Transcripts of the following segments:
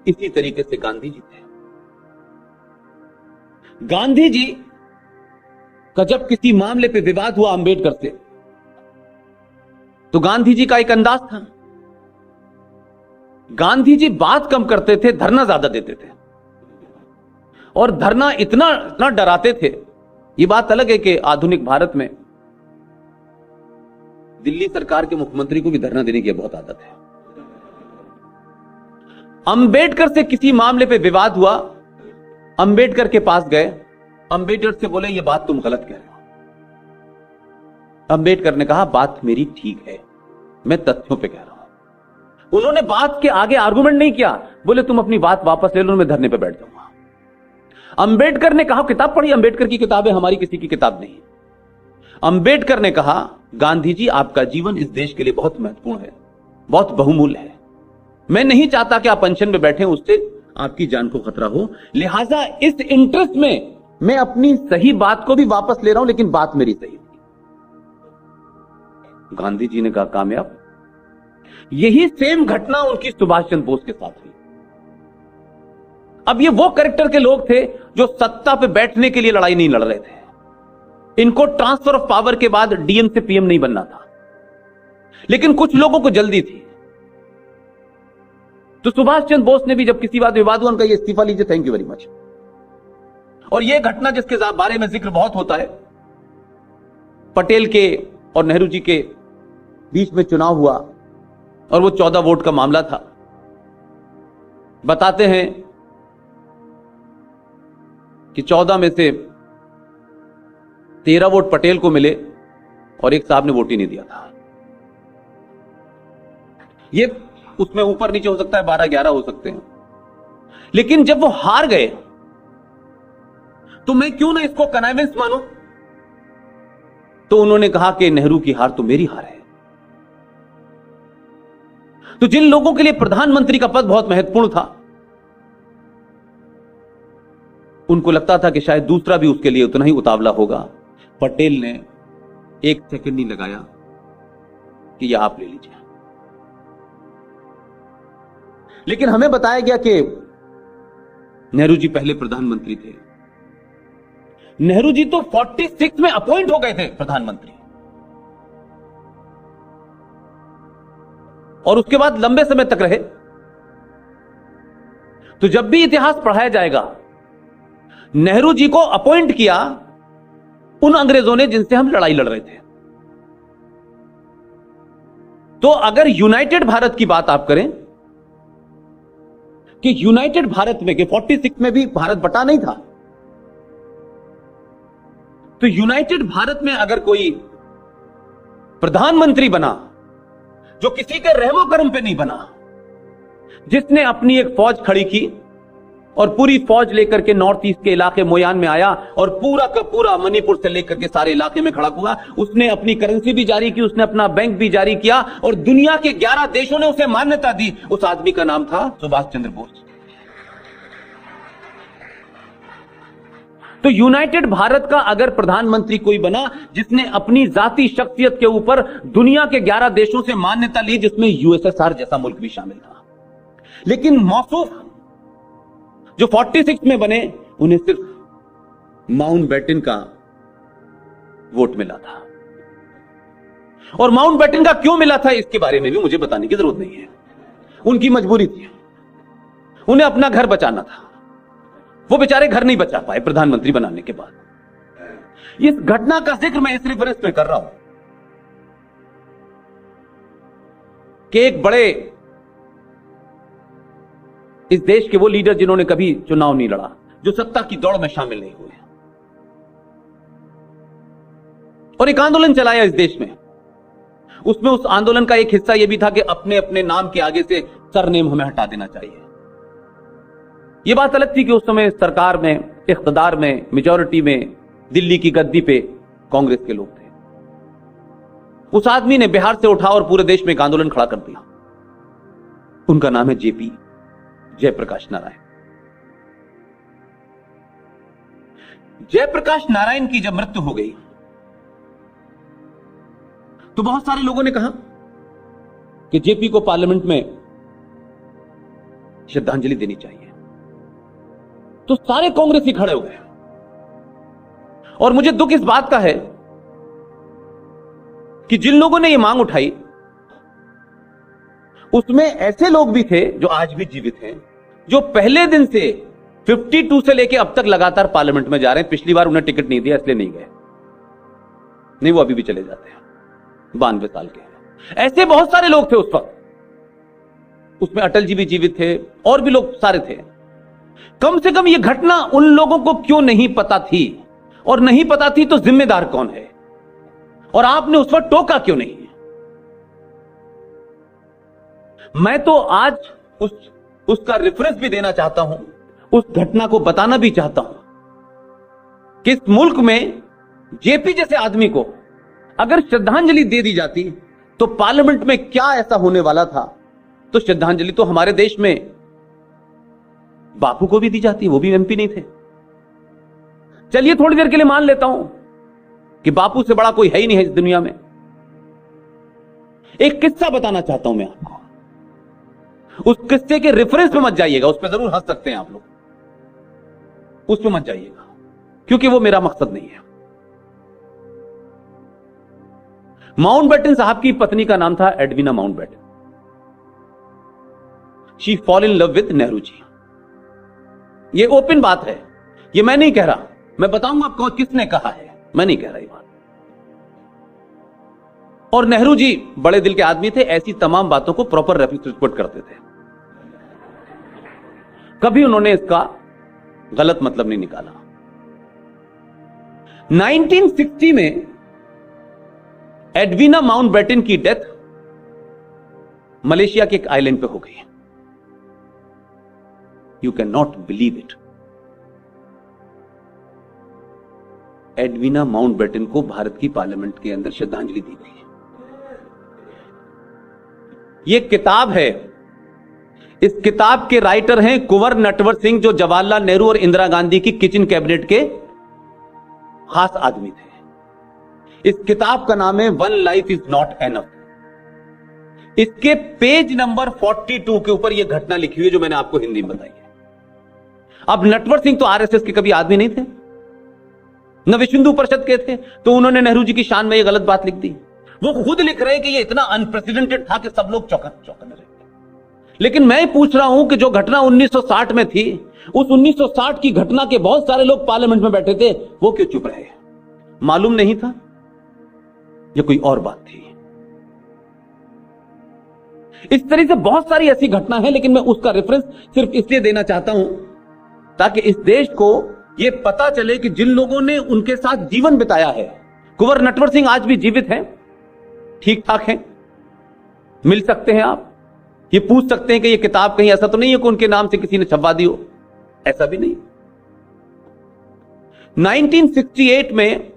इसी तरीके से गांधी जी थे। गांधी जी का जब किसी मामले पे विवाद हुआ अंबेडकर से, तो गांधी जी का एक अंदाज था, गांधी जी बात कम करते थे, धरना ज्यादा देते थे, और धरना इतना इतना डराते थे। ये बात अलग है कि आधुनिक भारत में दिल्ली सरकार के मुख्यमंत्री को भी धरना देने की बहुत आदत है। अंबेडकर से किसी मामले पे विवाद हुआ, अंबेडकर के पास गए, अंबेडकर से बोले ये बात तुम गलत कह रहे हो। अंबेडकर ने कहा बात मेरी ठीक है, मैं तथ्यों पे कह रहा हूं। उन्होंने बात के आगे आर्गुमेंट नहीं किया, बोले तुम अपनी बात वापस ले लो, मैं धरने पे बैठ जाऊंगा। अंबेडकर ने कहा, किताब पढ़ी, अंबेडकर की किताब है, हमारी किसी की किताब नहीं। अंबेडकर ने कहा गांधी जी आपका जीवन इस देश के लिए बहुत महत्वपूर्ण है, बहुत बहुमूल्य है, मैं नहीं चाहता कि आप अनशन में बैठे, उससे आपकी जान को खतरा हो, लिहाजा इस इंटरेस्ट में मैं अपनी सही बात को भी वापस ले रहा हूं, लेकिन बात मेरी सही थी। गांधी जी ने कहा कामयाब। यही सेम घटना उनकी सुभाष चंद्र बोस के साथ हुई। अब ये वो कैरेक्टर के लोग थे जो सत्ता पे बैठने के लिए लड़ाई नहीं लड़ रहे थे, इनको ट्रांसफर ऑफ पावर के बाद डीएम से पीएम नहीं बनना था, लेकिन कुछ लोगों को जल्दी थी। तो सुभाष चंद्र बोस ने भी जब किसी बात विवाद हुआ, उनका ये इस्तीफा लीजिए, थैंक यू वेरी मच। और यह घटना जिसके बारे में जिक्र बहुत होता है, पटेल के और नेहरू जी के बीच में चुनाव हुआ और वो 14 वोट का मामला था। बताते हैं कि 14 में से 13 वोट पटेल को मिले और एक साहब ने वोट ही नहीं दिया था। ये उसमें ऊपर नीचे हो सकता है, 12-11 हो सकते हैं, लेकिन जब वो हार गए तो मैं क्यों ना इसको कन्विंस मानूं। तो उन्होंने कहा कि नेहरू की हार तो मेरी हार है। तो जिन लोगों के लिए प्रधानमंत्री का पद बहुत महत्वपूर्ण था, उनको लगता था कि शायद दूसरा भी उसके लिए उतना ही उतावला होगा। पटेल ने एक सेकंड नहीं लगाया कि यह आप ले लीजिए। लेकिन हमें बताया गया कि नेहरू जी पहले प्रधानमंत्री थे। नेहरू जी तो 46 में अपॉइंट हो गए थे प्रधानमंत्री, और उसके बाद लंबे समय तक रहे। तो जब भी इतिहास पढ़ाया जाएगा, नेहरू जी को अपॉइंट किया उन अंग्रेजों ने जिनसे हम लड़ाई लड़ रहे थे। तो अगर यूनाइटेड भारत की बात आप करें कि यूनाइटेड भारत में, कि 46 में भी भारत बटा नहीं था, तो यूनाइटेड भारत में अगर कोई प्रधानमंत्री बना जो किसी के रहमो करम पे नहीं बना, जिसने अपनी एक फौज खड़ी की और पूरी फौज लेकर के नॉर्थ ईस्ट के इलाके मोयान में आया और पूरा का पूरा मणिपुर से लेकर के सारे इलाके में खड़ा हुआ, उसने अपनी करेंसी भी जारी की, उसने अपना बैंक भी जारी किया और दुनिया के 11 देशों ने उसे मान्यता दी। उस आदमी का नाम था सुभाष चंद्र बोस। तो यूनाइटेड भारत का अगर प्रधानमंत्री कोई बना जिसने अपनी जाती शख्सियत के ऊपर दुनिया के 11 देशों से मान्यता ली, जिसमें यूएसएसआर जैसा मुल्क भी शामिल था, लेकिन मौसूफ जो 46 में बने, उन्हें सिर्फ माउंटबेटन का वोट मिला था। और माउंटबेटन का क्यों मिला था इसके बारे में भी मुझे बताने की जरूरत नहीं है। उनकी मजबूरी थी, उन्हें अपना घर बचाना था। वो बेचारे घर नहीं बचा पाए प्रधानमंत्री बनाने के बाद। इस घटना का जिक्र मैं इस रेफरेंस में कर रहा हूं कि एक बड़े इस देश के वो लीडर जिन्होंने कभी चुनाव नहीं लड़ा, जो सत्ता की दौड़ में शामिल नहीं हुए, और एक आंदोलन चलाया इस देश में। उसमें उस आंदोलन का एक हिस्सा यह भी था कि अपने अपने नाम के आगे से सरनेम हमें हटा देना चाहिए। यह बात अलग थी कि उस समय सरकार में, इख्तिदार में, मेजॉरिटी में, दिल्ली की गद्दी पे कांग्रेस के लोग थे। उस आदमी ने बिहार से उठा और पूरे देश में एक आंदोलन खड़ा कर दिया। उनका नाम है जेपी, जयप्रकाश नारायण। जयप्रकाश नारायण की जब मृत्यु हो गई तो बहुत सारे लोगों ने कहा कि जेपी को पार्लियामेंट में श्रद्धांजलि देनी चाहिए। तो सारे कांग्रेसी खड़े हो गए। और मुझे दुख इस बात का है कि जिन लोगों ने यह मांग उठाई उसमें ऐसे लोग भी थे जो आज भी जीवित हैं, जो पहले दिन से 52 से लेकर अब तक लगातार पार्लियामेंट में जा रहे हैं। पिछली बार उन्हें टिकट नहीं दिया इसलिए नहीं गए, नहीं वो अभी भी चले जाते हैं, 92 साल के। ऐसे बहुत सारे लोग थे उस वक्त, उसमें अटल जी भी जीवित थे और भी लोग सारे थे। कम से कम यह घटना उन लोगों को क्यों नहीं पता थी, और नहीं पता थी तो जिम्मेदार कौन है, और आपने उस वक्त टोका क्यों नहीं? मैं तो आज उसका रेफरेंस भी देना चाहता हूं, उस घटना को बताना भी चाहता हूं कि इस मुल्क में जेपी जैसे आदमी को अगर श्रद्धांजलि दे दी जाती तो पार्लियामेंट में क्या ऐसा होने वाला था। तो श्रद्धांजलि तो हमारे देश में बापू को भी दी जाती, वो भी एमपी नहीं थे। चलिए थोड़ी देर के लिए मान लेता हूं कि बापू से बड़ा कोई है ही नहीं है इस दुनिया में। एक किस्सा बताना चाहता हूं मैं आपको, उस किस्से के रेफरेंस पे मत जाइएगा, उस पर जरूर हंस सकते हैं आप लोग, उस पे मत जाइएगा क्योंकि वो मेरा मकसद नहीं है। माउंटबेटन साहब की पत्नी का नाम था Edwina Mountbatten. She fall in love with Nehru ji. ये ओपन बात है, ये मैं नहीं कह रहा, मैं बताऊंगा आपको किसने कहा है, मैं नहीं कह रहा ये बात। और नेहरू जी बड़े दिल के आदमी थे, ऐसी तमाम बातों को प्रॉपर रिपोर्ट करते थे, कभी उन्होंने इसका गलत मतलब नहीं निकाला। 1960 में एडविना माउंटबेटन की डेथ मलेशिया के एक आइलैंड पे हो गई। You can not believe it. Edwina Mountbatten को भारत की पार्लियामेंट के अंदर श्रद्धांजलि दी गई है। यह किताब है, इस किताब के राइटर हैं कुंवर नटवर सिंह, जो जवाहरलाल नेहरू और इंदिरा गांधी की किचन कैबिनेट के खास आदमी थे। इस किताब का नाम है one life is not enough. इसके पेज नंबर 42 के ऊपर यह घटना लिखी हुई है जो मैंने आपको हिंदी में बताई है। अब नटवर सिंह तो आरएसएस के कभी आदमी नहीं थे, न विश्व हिंदू परिषद के थे, तो उन्होंने नेहरू जी की शान में यह गलत बात लिख दी। वो खुद लिख रहे हैं कि यह इतना अनप्रेसिडेंटेड था कि सब लोग चौंकने रहे। लेकिन मैं पूछ रहा हूं कि जो घटना 1960 में थी, उस 1960 की घटना के बहुत सारे लोग पार्लियामेंट में बैठे थे, वो क्यों चुप रहे? मालूम नहीं था या कोई और बात थी? इस तरह से बहुत सारी ऐसी घटना है, लेकिन मैं उसका रेफरेंस सिर्फ इसलिए देना चाहता हूं ताकि इस देश को यह पता चले कि जिन लोगों ने उनके साथ जीवन बिताया है। कुंवर नटवर सिंह आज भी जीवित हैं, ठीक ठाक हैं, मिल सकते हैं आप। ये पूछ सकते हैं कि ये किताब कहीं ऐसा तो नहीं है कि उनके नाम से किसी ने छपवा दी हो, ऐसा भी नहीं। 1968 में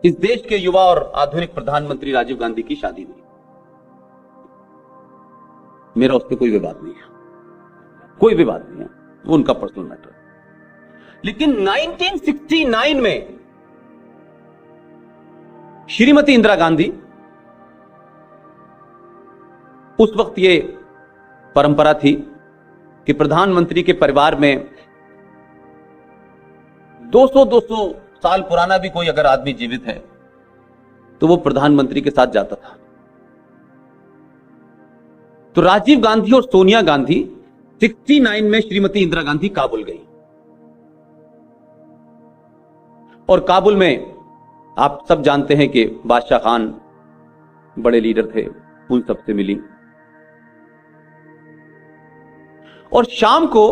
इस देश के युवा और आधुनिक प्रधानमंत्री राजीव गांधी की शादी हुई। मेरा उस पर कोई विवाद नहीं है, कोई विवाद नहीं है, वो उनका पर्सनल मैटर। लेकिन 1969 में श्रीमती इंदिरा गांधी, उस वक्त ये परंपरा थी कि प्रधानमंत्री के परिवार में 200 साल पुराना भी कोई अगर आदमी जीवित है तो वो प्रधानमंत्री के साथ जाता था। तो राजीव गांधी और सोनिया गांधी 69 में श्रीमती इंदिरा गांधी काबुल गई, और काबुल में आप सब जानते हैं कि बादशाह खान बड़े लीडर थे, उन सबसे मिली। और शाम को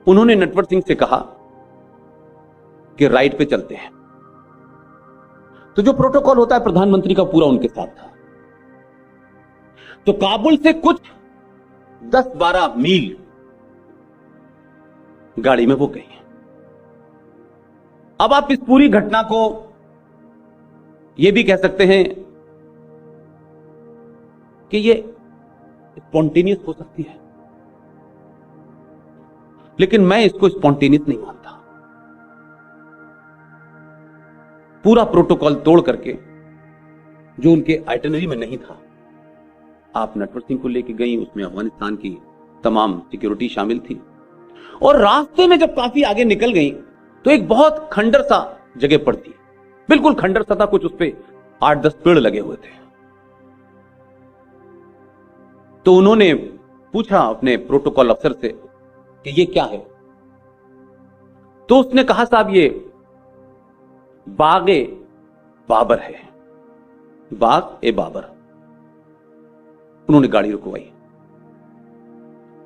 उन्होंने नटवर सिंह से कहा कि राइड पे चलते हैं। तो जो प्रोटोकॉल होता है प्रधानमंत्री का, पूरा उनके साथ था। तो काबुल से कुछ 10-12 मील गाड़ी में वो गई। अब आप इस पूरी घटना को यह भी कह सकते हैं कि ये स्पॉन्टेनियस हो सकती है, लेकिन मैं इसको स्पॉन्टेनियस नहीं मानता। पूरा प्रोटोकॉल तोड़ करके, जो उनके आइटिनरी में नहीं था, आप नटवर सिंह को लेके गई, उसमें अफगानिस्तान की तमाम सिक्योरिटी शामिल थी। और रास्ते में जब काफी आगे निकल गई तो एक बहुत खंडर सा जगह पड़ती, बिल्कुल खंडर सा था, कुछ उस पे 8-10 पेड़ लगे हुए थे। तो उन्होंने पूछा अपने प्रोटोकॉल अफसर से कि ये क्या है। तो उसने कहा साहब ये बागे बाबर है, बाग ए बाबर। उन्होंने गाड़ी रुकवाई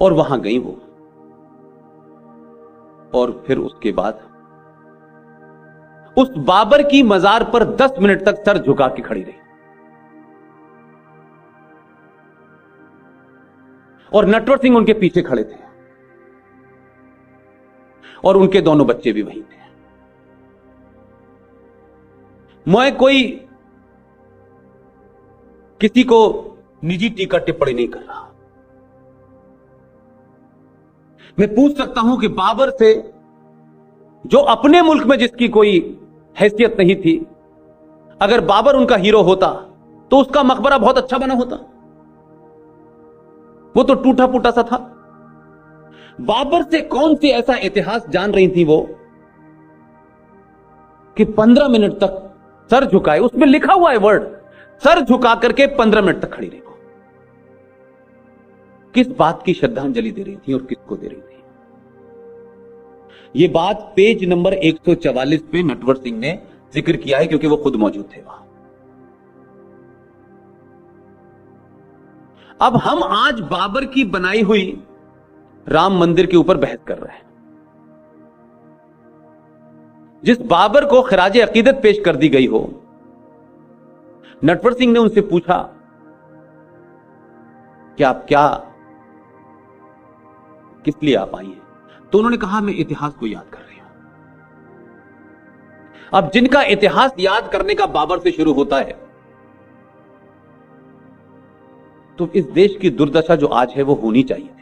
और वहां गई वो, और फिर उसके बाद उस बाबर की मजार पर 10 मिनट तक सर झुका के खड़ी रही। और नटवर सिंह उनके पीछे खड़े थे और उनके दोनों बच्चे भी वहीं थे। मैं कोई किसी को निजी टीका टिप्पणी नहीं कर रहा। मैं पूछ सकता हूं कि बाबर से, जो अपने मुल्क में जिसकी कोई हैसियत नहीं थी, अगर बाबर उनका हीरो होता तो उसका मकबरा बहुत अच्छा बना होता। वो तो टूटा फूटा सा था। बाबर से कौन सी ऐसा इतिहास जान रही थी वो कि 15 मिनट तक सर झुकाए, उसमें लिखा हुआ है वर्ड, सर झुका करके 15 मिनट तक खड़ी रही। किस बात की श्रद्धांजलि दे रही थी और किसको दे रही थी? यह बात पेज नंबर 144 पे नटवर सिंह ने जिक्र किया है, क्योंकि वो खुद मौजूद थे वहां। अब हम आज बाबर की बनाई हुई राम मंदिर के ऊपर बहस कर रहे हैं। जिस बाबर को खराज अकीदत पेश कर दी गई हो, नटवर सिंह ने उनसे पूछा कि आप क्या, किस लिए आप आई हैं? तो उन्होंने कहा मैं इतिहास को याद कर रही हूं। अब जिनका इतिहास याद करने का बाबर से शुरू होता है, तो इस देश की दुर्दशा जो आज है वो होनी चाहिए थी।